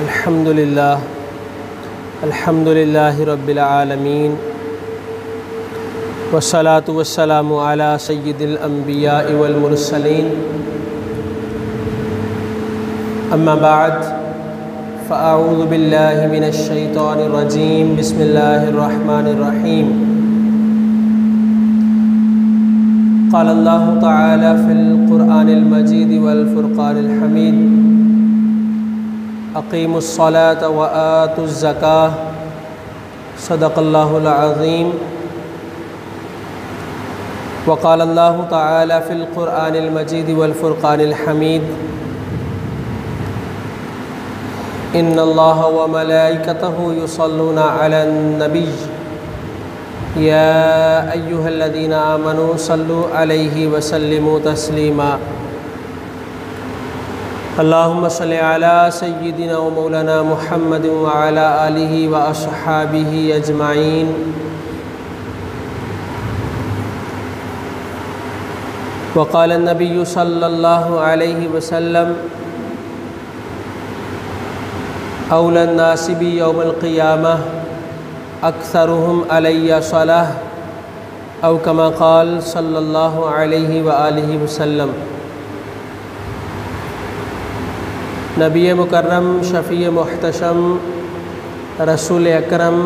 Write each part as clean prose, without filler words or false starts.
الحمد للہ رب العالمین والصلاة والسلام علی سید الانبیاء والمرسلین اما بعد فاعوذ باللہ من الشیطان الرجیم بسم اللہ الرحمن الرحیم قال اللہ تعالی فی القرآن المجید والفرقان الحمید اقیموا الصلاة وآتوا الزکاة صدق اللہ العظیم وقال اللہ تعالی فی القرآن المجید والفرقان الحمید ان اللہ وملائکتہ یصلون علی النبی یا ایہا الذین آمنوا صلوا علیہ وسلموا تسلیما اللہم صل علی سیدنا و مولانا محمد وعلی آلہ واصحابہ اجمعین وقال النبی صلی اللہ علیہ وسلم اولی الناس بی یوم القیامہ اکثرهم علی صلاة او کما قال صلی اللہ علیہ وآلہ وسلم۔ نبی مکرم شفیع محتشم رسول اکرم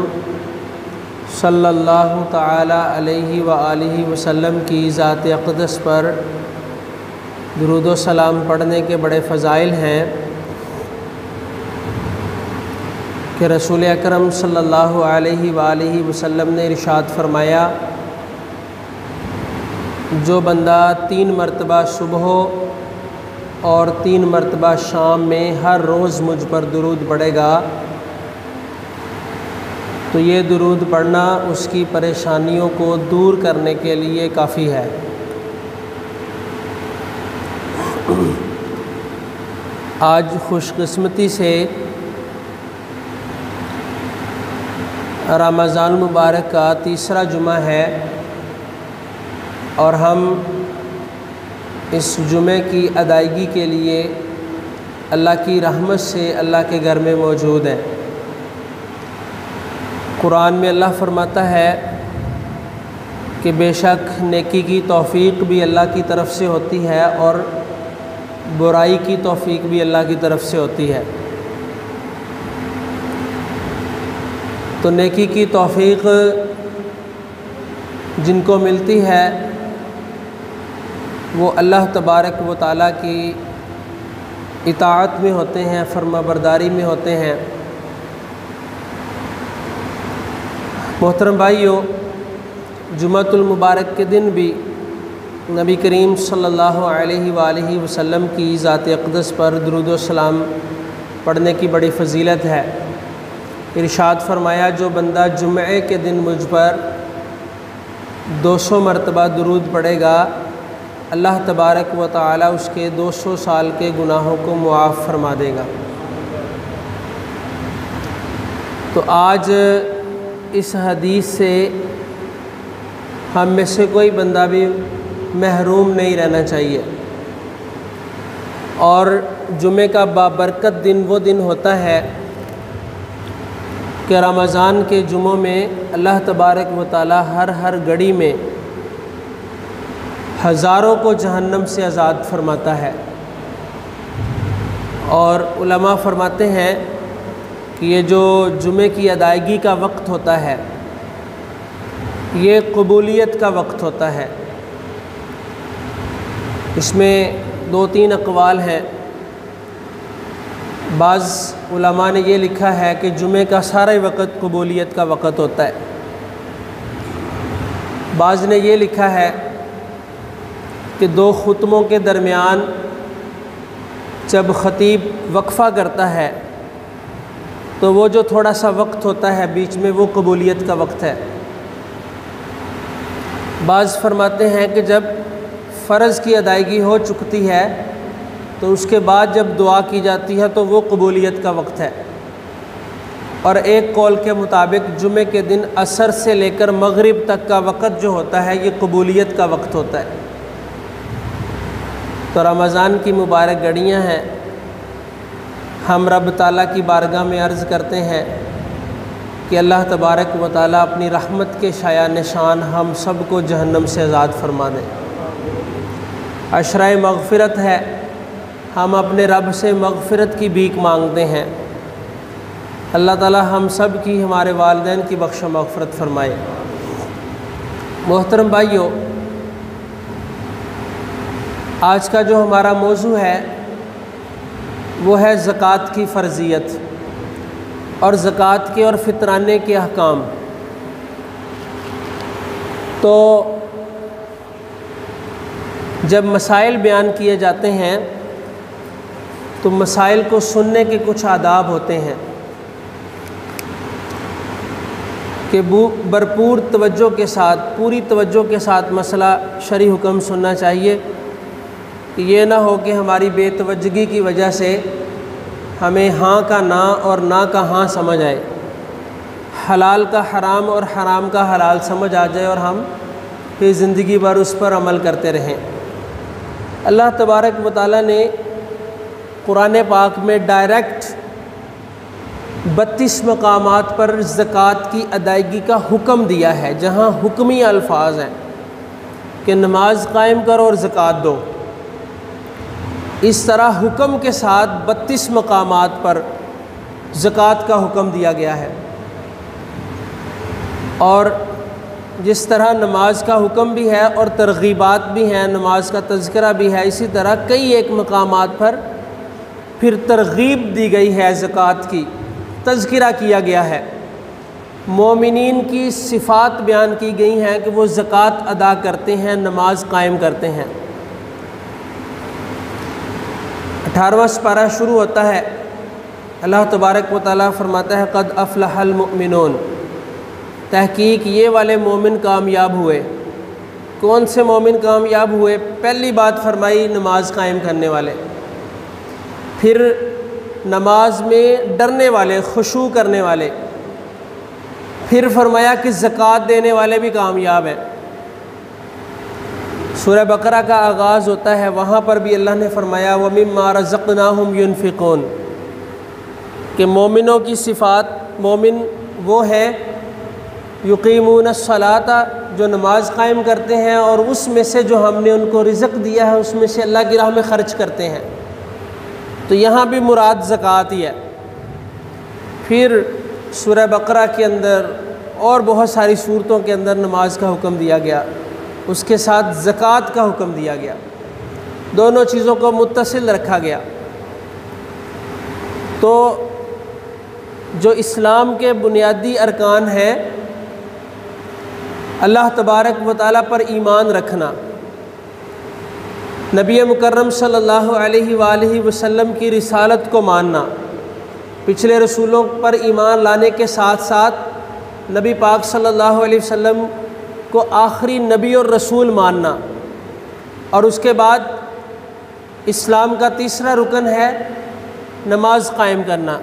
صلی اللہ تعالی علیہ وآلہ وسلم کی ذات اقدس پر درود و سلام پڑھنے کے بڑے فضائل ہیں کہ رسول اکرم صلی اللہ علیہ وآلہ وسلم نے ارشاد فرمایا، جو بندہ 3 مرتبہ صبح اور 3 مرتبہ شام میں ہر روز مجھ پر درود پڑھے گا تو یہ درود پڑھنا اس کی پریشانیوں کو دور کرنے کے لیے کافی ہے۔ آج خوش قسمتی سے رمضان المبارک کا تیسرا جمعہ ہے اور ہم اس جمعے کی ادائیگی کے لیے اللہ کی رحمت سے اللہ کے گھر میں موجود ہیں۔ قرآن میں اللہ فرماتا ہے کہ بے شک نیکی کی توفیق بھی اللہ کی طرف سے ہوتی ہے اور برائی کی توفیق بھی اللہ کی طرف سے ہوتی ہے۔ تو نیکی کی توفیق جن کو ملتی ہے وہ اللہ تبارک و تعالیٰ کی اطاعت میں ہوتے ہیں، فرما برداری میں ہوتے ہیں۔ محترم بھائیو، جمعۃ المبارک کے دن بھی نبی کریم صلی اللہ علیہ وآلہ وسلم کی ذات اقدس پر درود و سلام پڑھنے کی بڑی فضیلت ہے۔ ارشاد فرمایا، جو بندہ جمعے کے دن مجھ پر 200 مرتبہ درود پڑھے گا اللہ تبارک و تعالی اس کے 200 سال کے گناہوں کو معاف فرما دے گا۔ تو آج اس حدیث سے ہم میں سے کوئی بندہ بھی محروم نہیں رہنا چاہیے، اور جمعے کا بابرکت دن وہ دن ہوتا ہے کہ رمضان کے جمعوں میں اللہ تبارک و تعالی ہر گھڑی میں ہزاروں کو جہنم سے آزاد فرماتا ہے۔ اور علماء فرماتے ہیں کہ یہ جو جمعے کی ادائیگی کا وقت ہوتا ہے یہ قبولیت کا وقت ہوتا ہے۔ اس میں 2-3 اقوال ہیں۔ بعض علماء نے یہ لکھا ہے کہ جمعے کا سارا وقت قبولیت کا وقت ہوتا ہے۔ بعض نے یہ لکھا ہے کہ 2 خطبوں کے درمیان جب خطیب وقفہ کرتا ہے تو وہ جو تھوڑا سا وقت ہوتا ہے بیچ میں وہ قبولیت کا وقت ہے۔ بعض فرماتے ہیں کہ جب فرض کی ادائیگی ہو چکتی ہے تو اس کے بعد جب دعا کی جاتی ہے تو وہ قبولیت کا وقت ہے۔ اور ایک قول کے مطابق جمعے کے دن عصر سے لے کر مغرب تک کا وقت جو ہوتا ہے یہ قبولیت کا وقت ہوتا ہے۔ تو رمضان کی مبارک گھڑیاں ہیں، ہم رب تعالیٰ کی بارگاہ میں عرض کرتے ہیں کہ اللہ تبارک و تعالیٰ اپنی رحمت کے شایع نشان ہم سب کو جہنم سے آزاد فرما دے۔ عشرۂ مغفرت ہے، ہم اپنے رب سے مغفرت کی بھیک مانگتے ہیں۔ اللہ تعالیٰ ہم سب کی، ہمارے والدین کی بخش و مغفرت فرمائے۔ محترم بھائیو، آج کا جو ہمارا موضوع ہے وہ ہے زکوٰۃ کی فرضیت اور زکوٰۃ کے اور فطرانے کے احکام۔ تو جب مسائل بیان کیے جاتے ہیں تو مسائل کو سننے کے کچھ آداب ہوتے ہیں کہ بھرپور توجہ کے ساتھ، پوری توجہ کے ساتھ مسئلہ شرعی حکم سننا چاہیے کہ یہ نہ ہو کہ ہماری بے توجہی کی وجہ سے ہمیں ہاں کا نہ اور نہ کا ہاں سمجھ آئے، حلال کا حرام اور حرام کا حلال سمجھ آ جائے اور ہم پھر زندگی بھر اس پر عمل کرتے رہیں۔ اللہ تبارک و تعالیٰ نے قرآن پاک میں ڈائریکٹ 32 مقامات پر زکوٰۃ کی ادائیگی کا حکم دیا ہے، جہاں حکمی الفاظ ہیں کہ نماز قائم کرو اور زکوٰۃ دو۔ اس طرح حکم کے ساتھ 32 مقامات پر زکوٰۃ کا حکم دیا گیا ہے، اور جس طرح نماز کا حکم بھی ہے اور ترغیبات بھی ہیں، نماز کا تذکرہ بھی ہے، اسی طرح کئی ایک مقامات پر پھر ترغیب دی گئی ہے، زکوٰۃ کی تذکرہ کیا گیا ہے، مومنین کی صفات بیان کی گئی ہیں کہ وہ زکوٰۃ ادا کرتے ہیں، نماز قائم کرتے ہیں۔ 18واں سپارہ شروع ہوتا ہے، اللہ تبارک و تعالیٰ فرماتا ہے قد افلح المؤمنون، تحقیق یہ والے مومن کامیاب ہوئے۔ کون سے مومن کامیاب ہوئے؟ پہلی بات فرمائی نماز قائم کرنے والے، پھر نماز میں ڈرنے والے، خشوع کرنے والے، پھر فرمایا کہ زکوٰۃ دینے والے بھی کامیاب ہیں۔ سورہ بقرہ کا آغاز ہوتا ہے، وہاں پر بھی اللہ نے فرمایا وَمِمَّا رَزَقْنَاهُمْ يُنْفِقُونَ کہ مومنوں کی صفات، مومن وہ ہیں یقیمون الصلاۃ جو نماز قائم کرتے ہیں اور اس میں سے جو ہم نے ان کو رزق دیا ہے اس میں سے اللہ کی راہ میں خرچ کرتے ہیں۔ تو یہاں بھی مراد زکوٰۃ ہی ہے۔ پھر سورہ بقرہ کے اندر اور بہت ساری صورتوں کے اندر نماز کا حکم دیا گیا، اس کے ساتھ زکوٰۃ کا حکم دیا گیا، دونوں چیزوں کو متصل رکھا گیا۔ تو جو اسلام کے بنیادی ارکان ہیں، اللہ تبارک و تعالیٰ پر ایمان رکھنا، نبی مکرم صلی اللہ علیہ وآلہ وسلم کی رسالت کو ماننا، پچھلے رسولوں پر ایمان لانے کے ساتھ ساتھ نبی پاک صلی اللہ علیہ وسلم کو آخری نبی اور رسول ماننا، اور اس کے بعد اسلام کا تیسرا رکن ہے نماز قائم کرنا،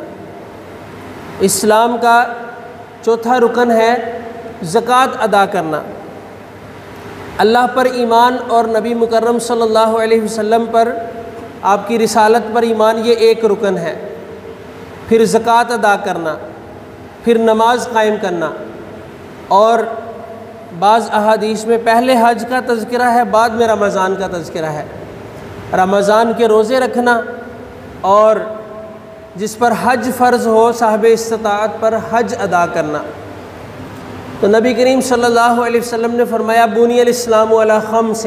اسلام کا چوتھا رکن ہے زکوٰۃ ادا کرنا۔ اللہ پر ایمان اور نبی مکرم صلی اللہ علیہ وسلم پر، آپ کی رسالت پر ایمان، یہ ایک رکن ہے، پھر زکوٰۃ ادا کرنا، پھر نماز قائم کرنا، اور بعض احادیث میں پہلے حج کا تذکرہ ہے، بعد میں رمضان کا تذکرہ ہے، رمضان کے روزے رکھنا، اور جس پر حج فرض ہو صاحب استطاعت پر حج ادا کرنا۔ تو نبی کریم صلی اللہ علیہ وسلم نے فرمایا بنی الاسلام علی خمس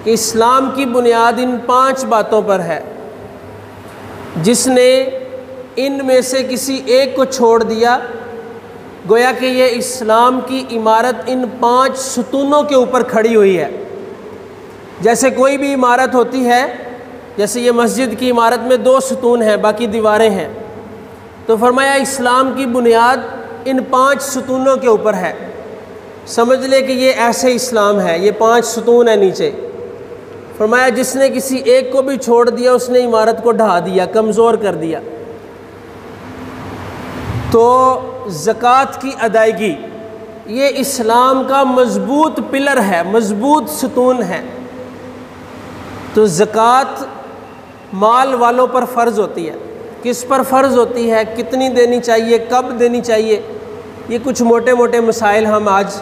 کہ اسلام کی بنیاد ان 5 باتوں پر ہے، جس نے ان میں سے کسی ایک کو چھوڑ دیا گویا کہ یہ اسلام کی عمارت ان 5 ستونوں کے اوپر کھڑی ہوئی ہے۔ جیسے کوئی بھی عمارت ہوتی ہے، جیسے یہ مسجد کی عمارت میں 2 ستون ہیں، باقی دیواریں ہیں، تو فرمایا اسلام کی بنیاد ان 5 ستونوں کے اوپر ہے۔ سمجھ لے کہ یہ ایسے اسلام ہے، یہ 5 ستون ہیں نیچے۔ فرمایا جس نے کسی ایک کو بھی چھوڑ دیا اس نے عمارت کو ڈھا دیا، کمزور کر دیا۔ تو زکوٰۃ کی ادائیگی یہ اسلام کا مضبوط پلر ہے، مضبوط ستون ہے۔ تو زکوٰۃ مال والوں پر فرض ہوتی ہے، کس پر فرض ہوتی ہے، کتنی دینی چاہیے، کب دینی چاہیے، یہ کچھ موٹے موٹے مسائل ہم آج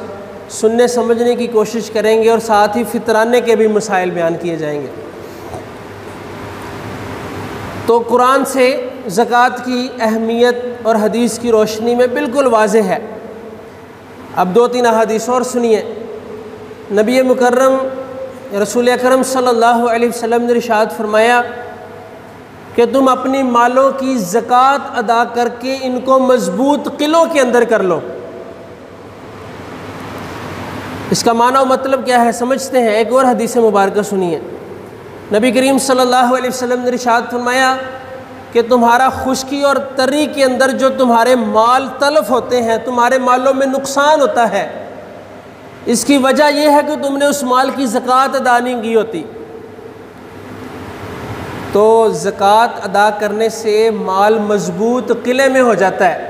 سننے سمجھنے کی کوشش کریں گے، اور ساتھ ہی فطرانے کے بھی مسائل بیان کیے جائیں گے۔ تو قرآن سے زکوٰۃ کی اہمیت اور حدیث کی روشنی میں بالکل واضح ہے۔ اب 2-3 احادیث اور سنیے۔ نبی مکرم رسول اکرم صلی اللہ علیہ وسلم نے ارشاد فرمایا کہ تم اپنی مالوں کی زکوٰۃ ادا کر کے ان کو مضبوط قلعوں کے اندر کر لو۔ اس کا معنی و مطلب کیا ہے سمجھتے ہیں۔ ایک اور حدیث مبارکہ سنیے۔ نبی کریم صلی اللہ علیہ وسلم نے ارشاد فرمایا کہ تمہارا خشکی اور تری کے اندر جو تمہارے مال تلف ہوتے ہیں، تمہارے مالوں میں نقصان ہوتا ہے، اس کی وجہ یہ ہے کہ تم نے اس مال کی زکوٰۃ ادا نہیں کی ہوتی۔ تو زکوٰۃ ادا کرنے سے مال مضبوط قلعے میں ہو جاتا ہے۔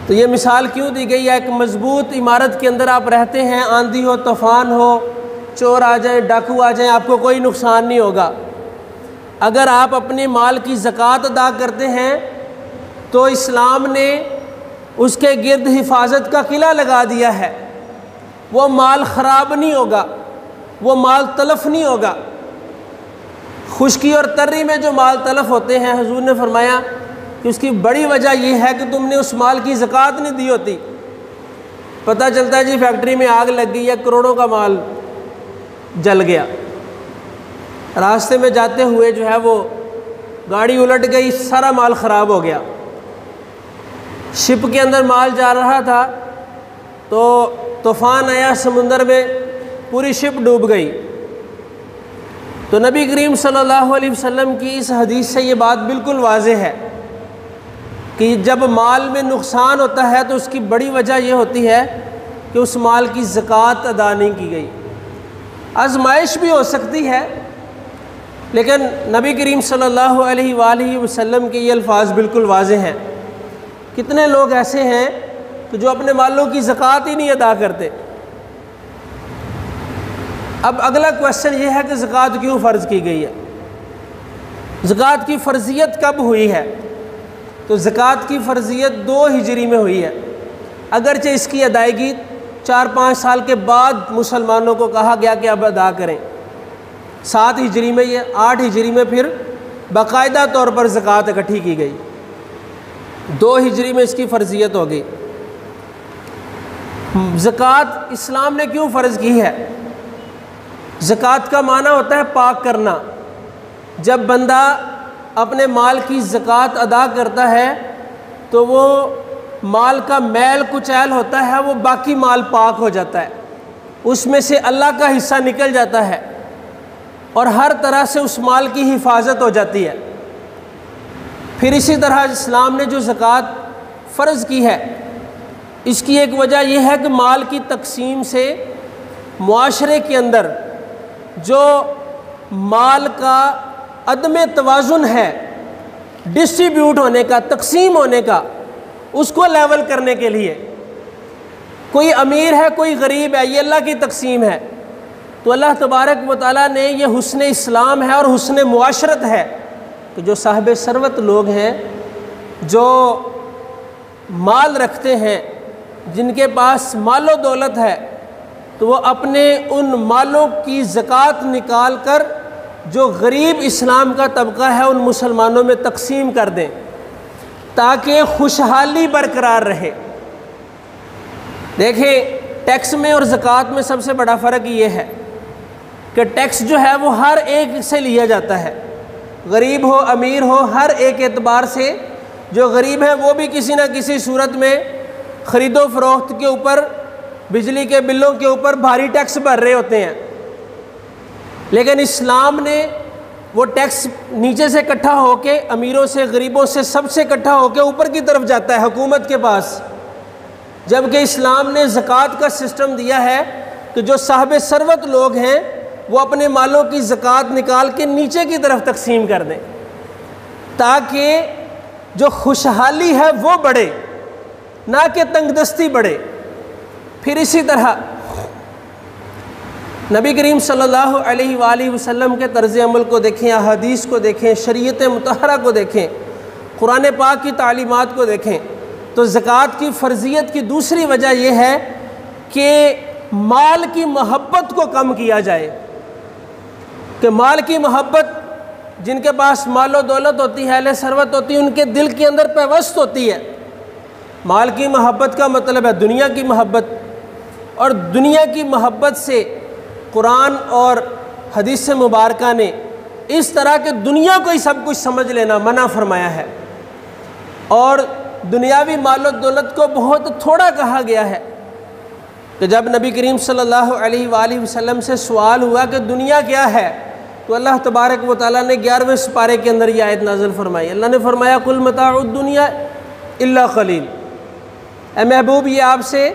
تو یہ مثال کیوں دی گئی ہے؟ ایک مضبوط عمارت کے اندر آپ رہتے ہیں، آندھی ہو، طوفان ہو، چور آ جائیں، ڈاکو آ جائیں، آپ کو کوئی نقصان نہیں ہوگا۔ اگر آپ اپنے مال کی زکوٰۃ ادا کرتے ہیں تو اسلام نے اس کے گرد حفاظت کا قلعہ لگا دیا ہے، وہ مال خراب نہیں ہوگا، وہ مال تلف نہیں ہوگا۔ خشکی اور تری میں جو مال تلف ہوتے ہیں، حضور نے فرمایا کہ اس کی بڑی وجہ یہ ہے کہ تم نے اس مال کی زکوٰۃ نہیں دی ہوتی۔ پتہ چلتا ہے جی فیکٹری میں آگ لگ گئی ہے، کروڑوں کا مال جل گیا، راستے میں جاتے ہوئے جو ہے وہ گاڑی الٹ گئی، سارا مال خراب ہو گیا۔ شپ کے اندر مال جا رہا تھا تو طوفان آیا سمندر میں، پوری شپ ڈوب گئی۔ تو نبی کریم صلی اللہ علیہ وسلم کی اس حدیث سے یہ بات بالکل واضح ہے کہ جب مال میں نقصان ہوتا ہے تو اس کی بڑی وجہ یہ ہوتی ہے کہ اس مال کی زکوٰۃ ادا نہیں کی گئی۔ آزمائش بھی ہو سکتی ہے، لیکن نبی کریم صلی اللہ علیہ وآلہ وسلم کے یہ الفاظ بالکل واضح ہیں۔ کتنے لوگ ایسے ہیں کہ جو اپنے مالوں کی زکوٰۃ ہی نہیں ادا کرتے۔ اب اگلا کویسچن یہ ہے کہ زکوٰۃ کیوں فرض کی گئی ہے؟ زکوٰۃ کی فرضیت کب ہوئی ہے؟ تو زکوٰۃ کی فرضیت 2 ہجری میں ہوئی ہے، اگرچہ اس کی ادائیگی 4-5 سال کے بعد مسلمانوں کو کہا گیا کہ اب ادا کریں۔ 7 ہجری میں یہ، 8 ہجری میں پھر باقاعدہ طور پر زکوٰۃ اکٹھی کی گئی، 2 ہجری میں اس کی فرضیت ہو گئی۔ زکوٰۃ اسلام نے کیوں فرض کی ہے؟ زکوٰۃ کا معنی ہوتا ہے پاک کرنا۔ جب بندہ اپنے مال کی زکوٰۃ ادا کرتا ہے تو وہ مال کا میل کچیل ہوتا ہے، وہ باقی مال پاک ہو جاتا ہے، اس میں سے اللہ کا حصہ نکل جاتا ہے اور ہر طرح سے اس مال کی حفاظت ہو جاتی ہے۔ پھر اسی طرح اسلام نے جو زکوٰۃ فرض کی ہے، اس کی ایک وجہ یہ ہے کہ مال کی تقسیم سے معاشرے کے اندر جو مال کا عدم توازن ہے، ڈسٹریبیوٹ ہونے کا، تقسیم ہونے کا، اس کو لیول کرنے کے لیے، کوئی امیر ہے کوئی غریب ہے، یہ اللہ کی تقسیم ہے۔ تو اللہ تبارک و تعالیٰ نے یہ حسن اسلام ہے اور حسن معاشرت ہے کہ جو صاحب ثروت لوگ ہیں، جو مال رکھتے ہیں، جن کے پاس مال و دولت ہے، تو وہ اپنے ان مالوں کی زکوٰۃ نکال کر جو غریب اسلام کا طبقہ ہے ان مسلمانوں میں تقسیم کر دیں تاکہ خوشحالی برقرار رہے۔ دیکھیں، ٹیکس میں اور زکوٰۃ میں سب سے بڑا فرق یہ ہے کہ ٹیکس جو ہے وہ ہر ایک سے لیا جاتا ہے، غریب ہو امیر ہو، ہر ایک اعتبار سے جو غریب ہے وہ بھی کسی نہ کسی صورت میں خرید و فروخت کے اوپر، بجلی کے بلوں کے اوپر بھاری ٹیکس بھر رہے ہوتے ہیں۔ لیکن اسلام نے وہ ٹیکس نیچے سے اکٹھا ہو کے، امیروں سے، غریبوں سے، سب سے اکٹھا ہو کے اوپر کی طرف جاتا ہے حکومت کے پاس، جبکہ اسلام نے زکوٰۃ کا سسٹم دیا ہے کہ جو صاحب ثروت لوگ ہیں وہ اپنے مالوں کی زکوٰۃ نکال کے نیچے کی طرف تقسیم کر دیں تاکہ جو خوشحالی ہے وہ بڑھے، نہ کہ تنگ دستی بڑھے۔ پھر اسی طرح نبی کریم صلی اللہ علیہ وآلہ وسلم کے طرز عمل کو دیکھیں، احادیث کو دیکھیں، شریعت مطہرہ کو دیکھیں، قرآن پاک کی تعلیمات کو دیکھیں تو زکوٰۃ کی فرضیت کی دوسری وجہ یہ ہے کہ مال کی محبت کو کم کیا جائے، کہ مال کی محبت، جن کے پاس مال و دولت ہوتی ہے، اہل ثروت ہوتی ہے، ان کے دل کے اندر پیوست ہوتی ہے۔ مال کی محبت کا مطلب ہے دنیا کی محبت، اور دنیا کی محبت سے قرآن اور حدیث مبارکہ نے اس طرح کہ دنیا کو ہی سب کچھ سمجھ لینا منع فرمایا ہے، اور دنیاوی مال و دولت کو بہت تھوڑا کہا گیا ہے۔ کہ جب نبی کریم صلی اللہ علیہ وآلہ وسلم سے سوال ہوا کہ دنیا کیا ہے، تو اللہ تبارک و تعالیٰ نے 11ویں سپارے کے اندر یہ آیت نازل فرمائی۔ اللہ نے فرمایا قل متاع الدنیا الا قلیل، اے محبوب یہ آپ سے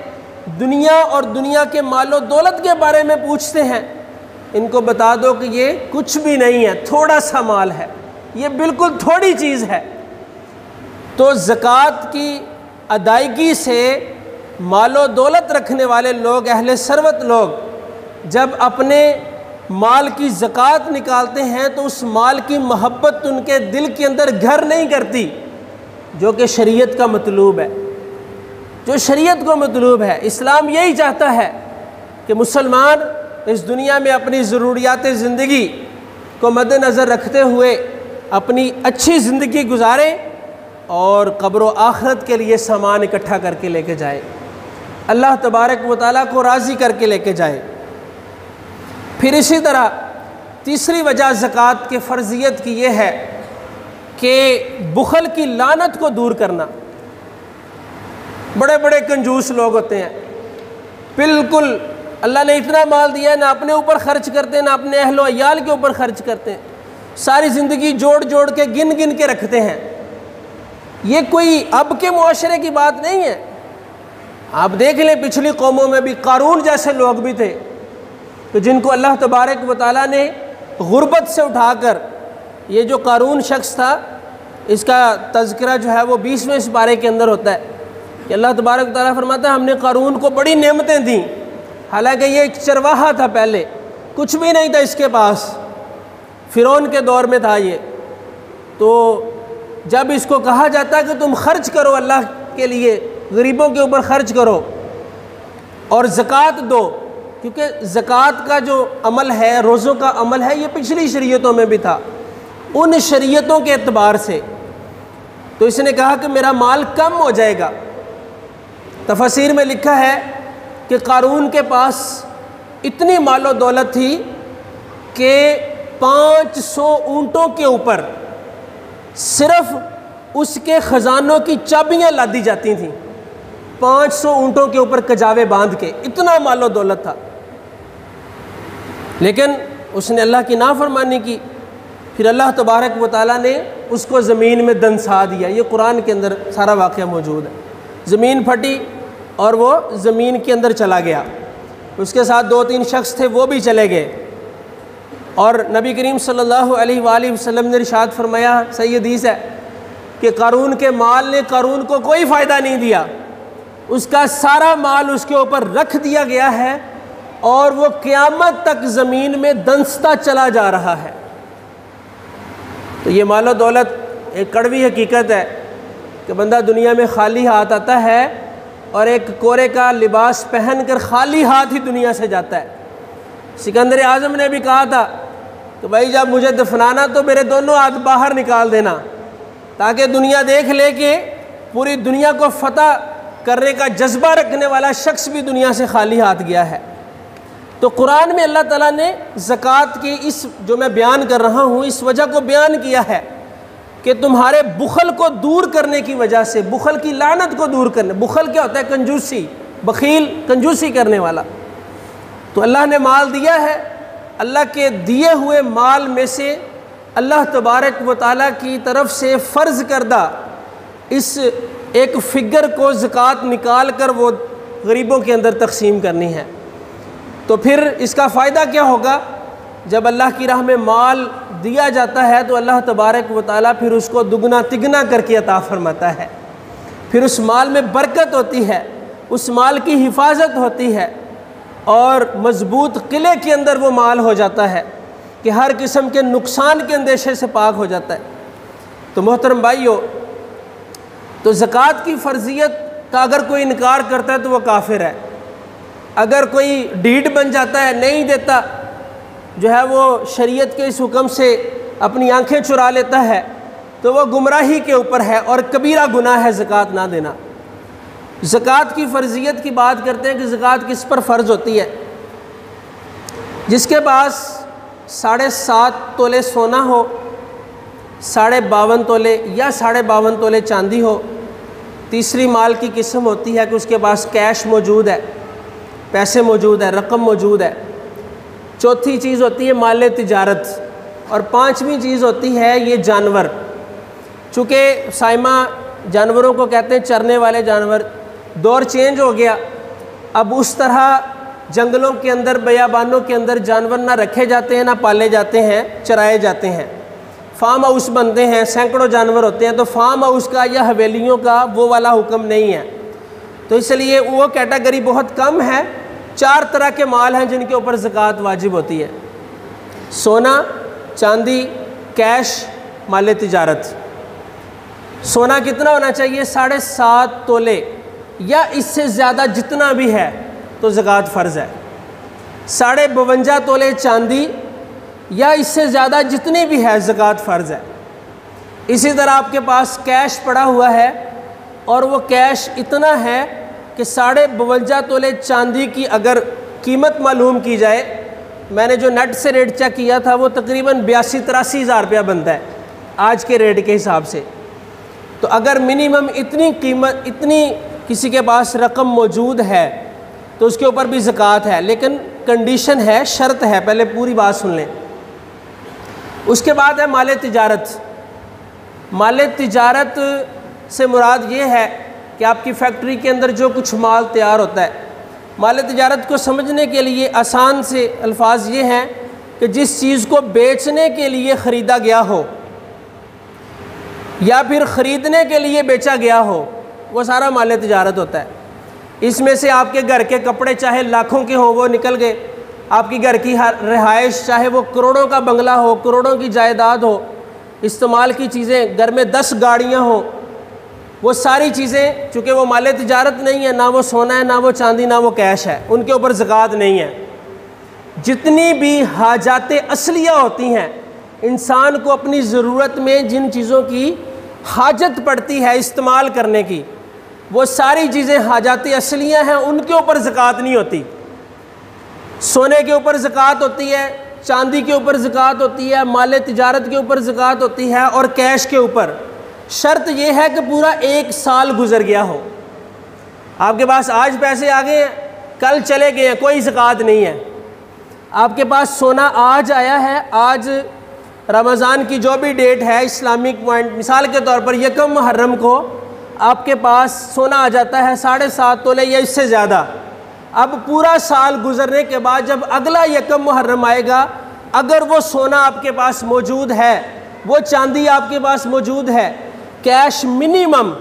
دنیا اور دنیا کے مال و دولت کے بارے میں پوچھتے ہیں، ان کو بتا دو کہ یہ کچھ بھی نہیں ہے، تھوڑا سا مال ہے، یہ بالکل تھوڑی چیز ہے۔ تو زکوٰۃ کی ادائیگی سے مال و دولت رکھنے والے لوگ، اہل ثروت لوگ، جب اپنے مال کی زکوٰۃ نکالتے ہیں تو اس مال کی محبت ان کے دل کے اندر گھر نہیں کرتی، جو کہ شریعت کا مطلوب ہے، جو شریعت کو مطلوب ہے۔ اسلام یہی چاہتا ہے کہ مسلمان اس دنیا میں اپنی ضروریات زندگی کو مد نظر رکھتے ہوئے اپنی اچھی زندگی گزارے اور قبر و آخرت کے لیے سامان اکٹھا کر کے لے کے جائے، اللہ تبارک و تعالیٰ کو راضی کر کے لے کے جائے۔ پھر اسی طرح تیسری وجہ زکوٰۃ کے فرضیت کی یہ ہے کہ بخل کی لعنت کو دور کرنا۔ بڑے بڑے کنجوس لوگ ہوتے ہیں، بالکل اللہ نے اتنا مال دیا ہے، نہ اپنے اوپر خرچ کرتے ہیں، نہ اپنے اہل و عیال کے اوپر خرچ کرتے ہیں، ساری زندگی جوڑ جوڑ کے گن گن کے رکھتے ہیں۔ یہ کوئی اب کے معاشرے کی بات نہیں ہے، آپ دیکھ لیں پچھلی قوموں میں بھی قارون جیسے لوگ بھی تھے کہ جن کو اللہ تبارک و تعالیٰ نے غربت سے اٹھا کر، یہ جو قارون شخص تھا اس کا تذکرہ جو ہے وہ 20ویں سپارے کے اندر ہوتا ہے کہ اللہ تبارک و تعالیٰ فرماتا ہے ہم نے قارون کو بڑی نعمتیں دیں، حالانکہ یہ ایک چرواہا تھا، پہلے کچھ بھی نہیں تھا اس کے پاس، فرعون کے دور میں تھا یہ۔ تو جب اس کو کہا جاتا ہے کہ تم خرچ کرو اللہ کے لیے، غریبوں کے اوپر خرچ کرو اور زکوٰۃ دو، کیونکہ زکوٰۃ کا جو عمل ہے، روزوں کا عمل ہے، یہ پچھلی شریعتوں میں بھی تھا، ان شریعتوں کے اعتبار سے تو اس نے کہا کہ میرا مال کم ہو جائے گا۔ تفاسیر میں لکھا ہے کہ قارون کے پاس اتنی مال و دولت تھی کہ 500 اونٹوں کے اوپر صرف اس کے خزانوں کی چابیاں لادی جاتی تھیں، 500 اونٹوں کے اوپر کجاوے باندھ کے، اتنا مال و دولت تھا۔ لیکن اس نے اللہ کی نافرمانی کی، پھر اللہ تبارک و تعالیٰ نے اس کو زمین میں دنسا دیا۔ یہ قرآن کے اندر سارا واقعہ موجود ہے، زمین پھٹی اور وہ زمین کے اندر چلا گیا، اس کے ساتھ 2-3 شخص تھے وہ بھی چلے گئے، اور نبی کریم صلی اللہ علیہ وآلہ وسلم نے ارشاد فرمایا، صحیح حدیث ہے کہ قارون کے مال نے قارون کو کوئی فائدہ نہیں دیا، اس کا سارا مال اس کے اوپر رکھ دیا گیا ہے اور وہ قیامت تک زمین میں دنستا چلا جا رہا ہے۔ تو یہ مال و دولت ایک کڑوی حقیقت ہے کہ بندہ دنیا میں خالی ہاتھ آتا ہے اور ایک کورے کا لباس پہن کر خالی ہاتھ ہی دنیا سے جاتا ہے۔ سکندر اعظم نے بھی کہا تھا کہ بھائی جب مجھے دفنانا تو میرے دونوں ہاتھ باہر نکال دینا، تاکہ دنیا دیکھ لے کہ پوری دنیا کو فتح کرنے کا جذبہ رکھنے والا شخص بھی دنیا سے خالی ہاتھ گیا ہے۔ تو قرآن میں اللہ تعالیٰ نے زکوٰۃ کی اس جو میں بیان کر رہا ہوں اس وجہ کو بیان کیا ہے کہ تمہارے بخل کو دور کرنے کی وجہ سے، بخل کی لعنت کو دور کرنے، بخل کیا ہوتا ہے؟ کنجوسی، بخیل کنجوسی کرنے والا۔ تو اللہ نے مال دیا ہے، اللہ کے دیے ہوئے مال میں سے اللہ تبارک و تعالیٰ کی طرف سے فرض کردہ اس ایک فگر کو زکوٰۃ نکال کر وہ غریبوں کے اندر تقسیم کرنی ہے۔ تو پھر اس کا فائدہ کیا ہوگا؟ جب اللہ کی راہ میں مال دیا جاتا ہے تو اللہ تبارک و تعالیٰ پھر اس کو دگنا تگنا کر کے عطا فرماتا ہے، پھر اس مال میں برکت ہوتی ہے، اس مال کی حفاظت ہوتی ہے اور مضبوط قلعے کے اندر وہ مال ہو جاتا ہے کہ ہر قسم کے نقصان کے اندیشے سے پاک ہو جاتا ہے۔ تو محترم بھائیو، تو زکوٰۃ کی فرضیت کا اگر کوئی انکار کرتا ہے تو وہ کافر ہے۔ اگر کوئی ڈھیٹ بن جاتا ہے، نہیں دیتا، جو ہے وہ شریعت کے اس حکم سے اپنی آنکھیں چرا لیتا ہے، تو وہ گمراہی کے اوپر ہے اور کبیرہ گناہ ہے زکوٰۃ نہ دینا۔ زکوٰۃ کی فرضیت کی بات کرتے ہیں کہ زکوٰۃ کس پر فرض ہوتی ہے؟ جس کے پاس 7.5 تولے سونا ہو، 52.5 تولے یا 52.5 تولے چاندی ہو۔ تیسری مال کی قسم ہوتی ہے کہ اس کے پاس کیش موجود ہے، پیسے موجود ہے، رقم موجود ہے۔ چوتھی چیز ہوتی ہے مال تجارت، اور پانچویں چیز ہوتی ہے یہ جانور۔ چونکہ سائمہ جانوروں کو کہتے ہیں چرنے والے جانور، دور چینج ہو گیا، اب اس طرح جنگلوں کے اندر، بیابانوں کے اندر جانور نہ رکھے جاتے ہیں، نہ پالے جاتے ہیں، چرائے جاتے ہیں۔ فارم ہاؤس بنتے ہیں، سینکڑوں جانور ہوتے ہیں، تو فارم ہاؤس کا یا حویلیوں کا وہ والا حکم نہیں ہے، تو اس لیے وہ کیٹیگری بہت کم ہے۔ 4 طرح کے مال ہیں جن کے اوپر زکوٰۃ واجب ہوتی ہے: سونا، چاندی، کیش، مال تجارت۔ سونا کتنا ہونا چاہیے؟ 7.5 تولے یا اس سے زیادہ جتنا بھی ہے تو زکوٰۃ فرض ہے۔ 52.5 تولے چاندی یا اس سے زیادہ جتنی بھی ہے زکوٰۃ فرض ہے۔ اسی طرح آپ کے پاس کیش پڑا ہوا ہے اور وہ کیش اتنا ہے کہ 52.5 تولے چاندی کی اگر قیمت معلوم کی جائے، میں نے جو نیٹ سے ریٹ چیک کیا تھا وہ تقریباً 82-83 ہزار روپیہ بنتا ہے آج کے ریٹ کے حساب سے۔ تو اگر منیمم اتنی قیمت، اتنی کسی کے پاس رقم موجود ہے تو اس کے اوپر بھی زکوٰۃ ہے، لیکن کنڈیشن ہے، شرط ہے، پہلے پوری بات سن لیں۔ اس کے بعد ہے مال تجارت۔ مال تجارت سے مراد یہ ہے کہ آپ کی فیکٹری کے اندر جو کچھ مال تیار ہوتا ہے۔ مال تجارت کو سمجھنے کے لیے آسان سے الفاظ یہ ہیں کہ جس چیز کو بیچنے کے لیے خریدا گیا ہو یا پھر خریدنے کے لیے بیچا گیا ہو، وہ سارا مال تجارت ہوتا ہے۔ اس میں سے آپ کے گھر کے کپڑے چاہے لاکھوں کے ہوں وہ نکل گئے، آپ کی گھر کی رہائش چاہے وہ کروڑوں کا بنگلہ ہو، کروڑوں کی جائیداد ہو، استعمال کی چیزیں، گھر میں 10 گاڑیاں ہوں، وہ ساری چیزیں چونکہ وہ مال تجارت نہیں ہے، نہ وہ سونا ہے، نہ وہ چاندی، نہ وہ کیش ہے، ان کے اوپر زکوٰۃ نہیں ہے۔ جتنی بھی حاجات اصلیہ ہوتی ہیں، انسان کو اپنی ضرورت میں جن چیزوں کی حاجت پڑتی ہے استعمال کرنے کی، وہ ساری چیزیں حاجات اصلیہ ہیں، ان کے اوپر زکوٰۃ نہیں ہوتی۔ سونے کے اوپر زکوٰۃ ہوتی ہے، چاندی کے اوپر زکوٰۃ ہوتی ہے، مال تجارت کے اوپر زکوٰۃ ہوتی ہے، اور کیش کے اوپر۔ شرط یہ ہے کہ پورا 1 سال گزر گیا ہو۔ آپ کے پاس آج پیسے آ گئے ہیں، کل چلے گئے ہیں، کوئی زکوٰۃ نہیں ہے۔ آپ کے پاس سونا آج آیا ہے، آج رمضان کی جو بھی ڈیٹ ہے اسلامک پوائنٹ، مثال کے طور پر 1 محرم کو آپ کے پاس سونا آ جاتا ہے 7.5 تولے یا اس سے زیادہ۔ اب پورا سال گزرنے کے بعد جب اگلا 1 محرم آئے گا، اگر وہ سونا آپ کے پاس موجود ہے، وہ چاندی آپ کے پاس موجود ہے، کیش منیمم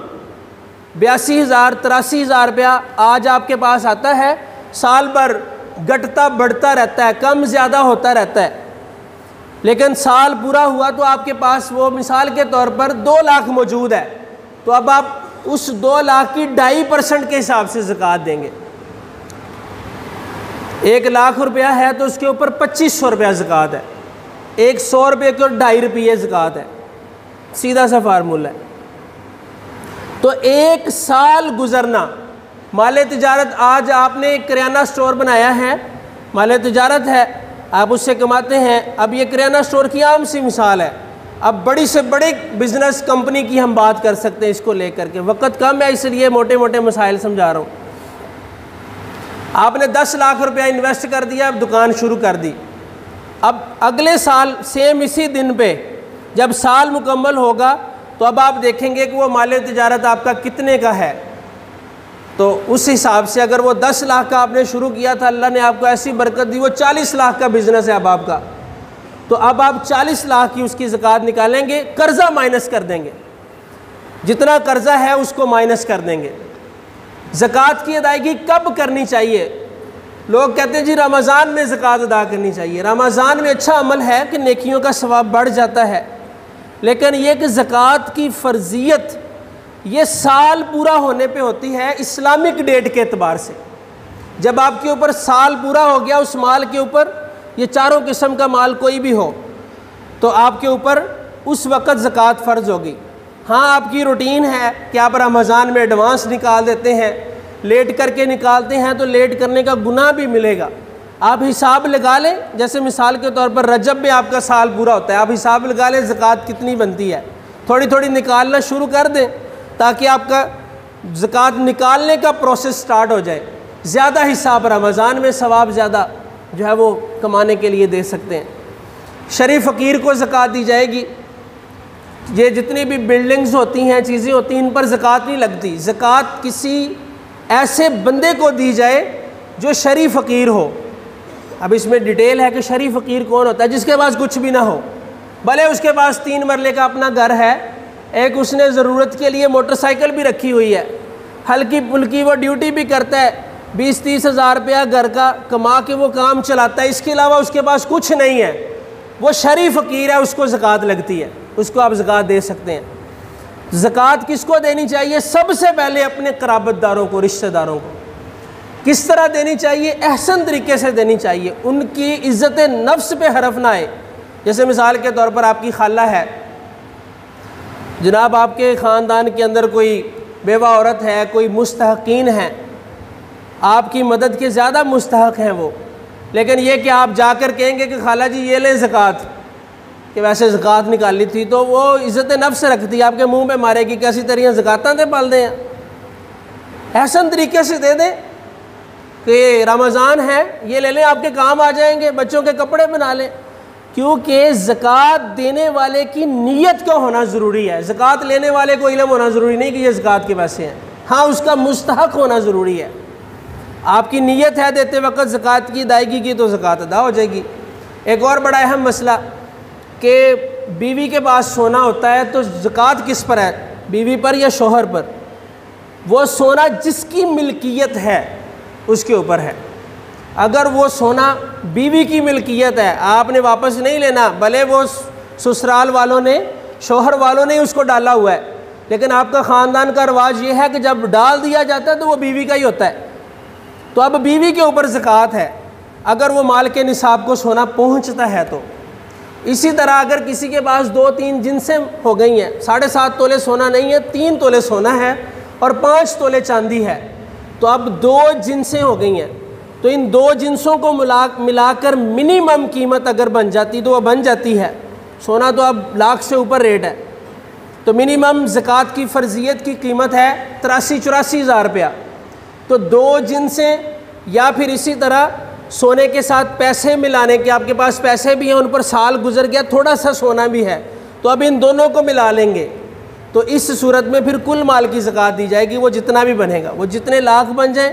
82,000-83,000 روپیہ آج آپ کے پاس آتا ہے، سال بھر گھٹتا بڑھتا رہتا ہے، کم زیادہ ہوتا رہتا ہے، لیکن سال پورا ہوا تو آپ کے پاس وہ مثال کے طور پر 2 لاکھ موجود ہے، تو اب آپ اس 2 لاکھ کی 2.5% کے حساب سے زکوٰۃ دیں گے۔ 1 لاکھ روپیہ ہے تو اس کے اوپر 2500 روپیہ زکوٰۃ ہے، 100 روپے کے اور 2.5 روپے زکوٰۃ ہے، سیدھا سا فارمولہ ہے۔ تو 1 سال گزرنا، مال تجارت، آج آپ نے ایک کریانہ سٹور بنایا ہے، مال تجارت ہے، آپ اس سے کماتے ہیں۔ اب یہ کریانہ سٹور کی عام سی مثال ہے، اب بڑی سے بڑی بزنس کمپنی کی ہم بات کر سکتے ہیں اس کو لے کر کے، وقت کم ہے اس لیے موٹے موٹے مسائل سمجھا رہا ہوں۔ آپ نے 10 لاکھ روپیہ انویسٹ کر دیا، اب دکان شروع کر دی۔ اب اگلے سال سیم اسی دن پہ جب سال مکمل ہوگا تو اب آپ دیکھیں گے کہ وہ مال تجارت آپ کا کتنے کا ہے، تو اس حساب سے اگر وہ 10 لاکھ کا آپ نے شروع کیا تھا، اللہ نے آپ کو ایسی برکت دی وہ 40 لاکھ کا بزنس ہے اب آپ کا، تو اب آپ 40 لاکھ کی اس کی زکوٰۃ نکالیں گے، قرضہ مائنس کر دیں گے، جتنا قرضہ ہے اس کو مائنس کر دیں گے۔ زکوٰۃ کی ادائیگی کب کرنی چاہیے؟ لوگ کہتے ہیں جی رمضان میں زکوٰۃ ادا کرنی چاہیے۔ رمضان میں اچھا عمل ہے کہ نیکیوں کا ثواب بڑھ جاتا ہے، لیکن یہ کہ زکوٰۃ کی فرضیت یہ سال پورا ہونے پہ ہوتی ہے اسلامک ڈیٹ کے اعتبار سے۔ جب آپ کے اوپر سال پورا ہو گیا اس مال کے اوپر، یہ چاروں قسم کا مال کوئی بھی ہو، تو آپ کے اوپر اس وقت زکوٰۃ فرض ہوگی۔ ہاں آپ کی روٹین ہے کہ آپ رمضان میں ایڈوانس نکال دیتے ہیں، لیٹ کر کے نکالتے ہیں تو لیٹ کرنے کا گناہ بھی ملے گا۔ آپ حساب لگا لیں، جیسے مثال کے طور پر رجب میں آپ کا سال پورا ہوتا ہے، آپ حساب لگا لیں زکوٰۃ کتنی بنتی ہے، تھوڑی تھوڑی نکالنا شروع کر دیں تاکہ آپ کا زکوٰۃ نکالنے کا پروسیس سٹارٹ ہو جائے۔ زیادہ حساب رمضان میں ثواب زیادہ جو ہے وہ کمانے کے لیے دے سکتے ہیں۔ شریف فقیر کو زکوٰۃ دی جائے گی۔ یہ جتنی بھی بلڈنگز ہوتی ہیں، چیزیں ہوتی ہیں، ان پر زکوٰۃ نہیں لگتی۔ زکوٰۃ کسی ایسے بندے کو دی جائے جو شریف فقیر ہو۔ اب اس میں ڈیٹیل ہے کہ شریف فقیر کون ہوتا ہے؟ جس کے پاس کچھ بھی نہ ہو، بھلے اس کے پاس 3 مرلے کا اپنا گھر ہے، ایک اس نے ضرورت کے لیے موٹر سائیکل بھی رکھی ہوئی ہے، ہلکی پھلکی وہ ڈیوٹی بھی کرتا ہے، 20-30 ہزار روپیہ گھر کا کما کے وہ کام چلاتا ہے، اس کے علاوہ اس کے پاس کچھ نہیں ہے، وہ شریف فقیر ہے، اس کو زکوٰۃ لگتی ہے، اس کو آپ زکوٰۃ دے سکتے ہیں۔ زکوٰۃ کس کو دینی چاہیے؟ سب سے پہلے اپنے قرابت داروں کو، رشتہ داروں کو۔ کس طرح دینی چاہیے؟ احسن طریقے سے دینی چاہیے، ان کی عزت نفس پہ حرف نہ آئے۔ جیسے مثال کے طور پر آپ کی خالہ ہے، جناب آپ کے خاندان کے اندر کوئی بیوہ عورت ہے، کوئی مستحقین ہیں، آپ کی مدد کے زیادہ مستحق ہیں وہ، لیکن یہ کہ آپ جا کر کہیں گے کہ خالہ جی یہ لیں زکوٰۃ، کہ ویسے زکوٰۃ نکالی تھی، تو وہ عزت نفس رکھتی ہے، آپ کے منہ پہ مارے گی کہ ایسی طرح زکوٰۃیں دے پال دیں۔ احسن طریقے سے دے دیں کہ رمضان ہے، یہ لے لیں، آپ کے کام آ جائیں گے، بچوں کے کپڑے بنا لیں، کیونکہ زکوٰۃ دینے والے کی نیت کا ہونا ضروری ہے۔ زکوٰۃ لینے والے کو علم ہونا ضروری نہیں کہ یہ زکوٰۃ کے پیسے ہیں، ہاں اس کا مستحق ہونا ضروری ہے۔ آپ کی نیت ہے دیتے وقت زکوٰۃ کی ادائیگی کی تو زکوٰۃ ادا ہو جائے گی۔ ایک اور بڑا اہم مسئلہ کہ بیوی کے پاس سونا ہوتا ہے تو زکوٰۃ کس پر ہے؟ بیوی پر یا شوہر پر؟ وہ سونا جس کی ملکیت ہے اس کے اوپر ہے۔ اگر وہ سونا بیوی کی ملکیت ہے، آپ نے واپس نہیں لینا، بھلے وہ سسرال والوں نے، شوہر والوں نے اس کو ڈالا ہوا ہے، لیکن آپ کا خاندان کا رواج یہ ہے کہ جب ڈال دیا جاتا ہے تو وہ بیوی کا ہی ہوتا ہے، تو اب بیوی کے اوپر زکوٰۃ ہے اگر وہ مال کے نصاب کو سونا پہنچتا ہے تو۔ اسی طرح اگر کسی کے پاس 2-3 جنسیں ہو گئی ہیں، 7.5 تولے سونا نہیں ہے، 3 تولے سونا ہے اور 5 تولے چاندی ہے، تو اب 2 جنسیں ہو گئی ہیں، تو ان 2 جنسوں کو ملا کر منیمم قیمت اگر بن جاتی تو وہ بن جاتی ہے۔ سونا تو اب لاکھ سے اوپر ریٹ ہے، تو منیمم زکوٰۃ کی فرضیت کی قیمت ہے 83-84 ہزار روپیہ۔ تو 2 جنسیں یا پھر اسی طرح سونے کے ساتھ پیسے ملانے کے، آپ کے پاس پیسے بھی ہیں، ان پر سال گزر گیا، تھوڑا سا سونا بھی ہے، تو اب ان دونوں کو ملا لیں گے، تو اس صورت میں پھر کل مال کی زکوٰۃ دی جائے گی، وہ جتنا بھی بنے گا، وہ جتنے لاکھ بن جائیں۔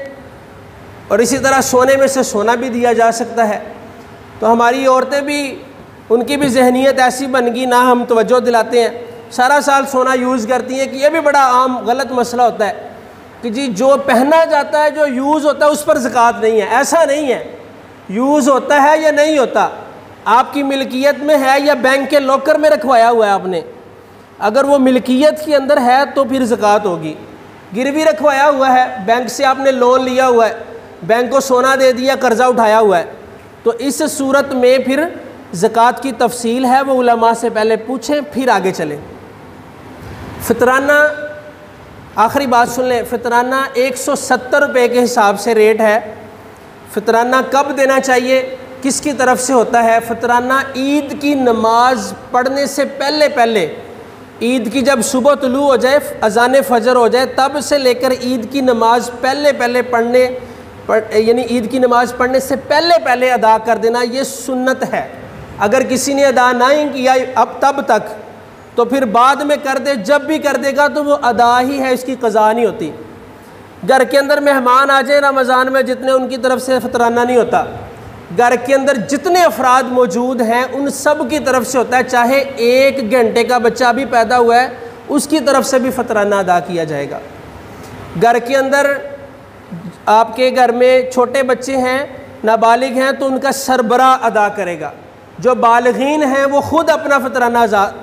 اور اسی طرح سونے میں سے سونا بھی دیا جا سکتا ہے۔ تو ہماری عورتیں بھی، ان کی بھی ذہنیت ایسی بن گئی، نہ ہم توجہ دلاتے ہیں، سارا سال سونا یوز کرتی ہیں، کہ یہ بھی بڑا عام غلط مسئلہ ہوتا ہے کہ جی جو پہنا جاتا ہے، جو یوز ہوتا ہے اس پر زکوٰۃ نہیں ہے۔ ایسا نہیں ہے، یوز ہوتا ہے یا نہیں ہوتا، آپ کی ملکیت میں ہے یا بینک کے لاکر میں رکھوایا ہوا ہے آپ نے، اگر وہ ملکیت کے اندر ہے تو پھر زکوٰۃ ہوگی۔ گروی رکھوایا ہوا ہے، بینک سے آپ نے لون لیا ہوا ہے، بینک کو سونا دے دیا، قرضہ اٹھایا ہوا ہے، تو اس صورت میں پھر زکوٰۃ کی تفصیل ہے، وہ علماء سے پہلے پوچھیں پھر آگے چلیں۔ فطرانہ، آخری بات سن لیں، فطرانہ 170 روپے کے حساب سے ریٹ ہے۔ فطرانہ کب دینا چاہیے، کس کی طرف سے ہوتا ہے؟ فطرانہ عید کی نماز پڑھنے سے پہلے، عید کی جب صبح طلوع ہو جائے، اذان فجر ہو جائے، تب سے لے کر عید کی نماز پہلے پڑھنے، یعنی عید کی نماز پڑھنے سے پہلے ادا کر دینا، یہ سنت ہے۔ اگر کسی نے ادا نہیں کیا اب تب تک، تو پھر بعد میں کر دے، جب بھی کر دے گا تو وہ ادا ہی ہے، اس کی قضا نہیں ہوتی۔ گھر کے اندر مہمان آ جائیں رمضان میں، جتنے ان کی طرف سے فطرانہ نہیں ہوتا، گھر کے اندر جتنے افراد موجود ہیں ان سب کی طرف سے ہوتا ہے، چاہے 1 گھنٹے کا بچہ بھی پیدا ہوا ہے اس کی طرف سے بھی فطرانہ ادا کیا جائے گا۔ گھر کے اندر آپ کے گھر میں چھوٹے بچے ہیں، نابالغ ہیں، تو ان کا سربراہ ادا کرے گا، جو بالغین ہیں وہ خود اپنا فطرانہ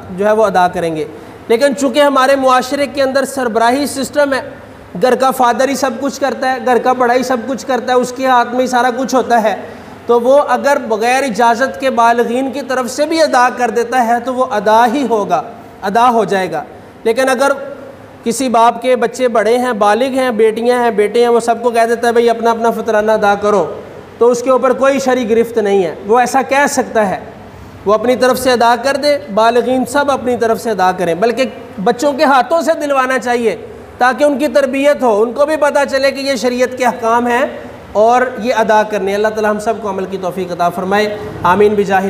جو ہے وہ ادا کریں گے، لیکن چونکہ ہمارے معاشرے کے اندر سربراہی سسٹم ہے، گھر کا فادر ہی سب کچھ کرتا ہے، گھر کا بڑا ہی سب کچھ کرتا ہے، اس کے ہاتھ میں ہی سارا کچھ ہوتا ہے، تو وہ اگر بغیر اجازت کے بالغین کی طرف سے بھی ادا کر دیتا ہے تو وہ ادا ہی ہوگا، ادا ہو جائے گا۔ لیکن اگر کسی باپ کے بچے بڑے ہیں، بالغ ہیں، بیٹیاں ہیں، بیٹے ہیں، وہ سب کو کہہ دیتا ہے بھئی اپنا اپنا فطرانہ ادا کرو، تو اس کے اوپر کوئی شرعی گرفت نہیں ہے، وہ ایسا کہہ سکتا ہے، وہ اپنی طرف سے ادا کر دے، بالغین سب اپنی طرف سے ادا کریں، بلکہ بچوں کے ہاتھوں سے دلوانا چاہیے تاکہ ان کی تربیت ہو، ان کو بھی پتہ چلے کہ یہ شریعت کے احکام ہیں اور یہ ادا کرنے۔ اللہ تعالی ہم سب کو عمل کی توفیق عطا فرمائے، آمین بجاہ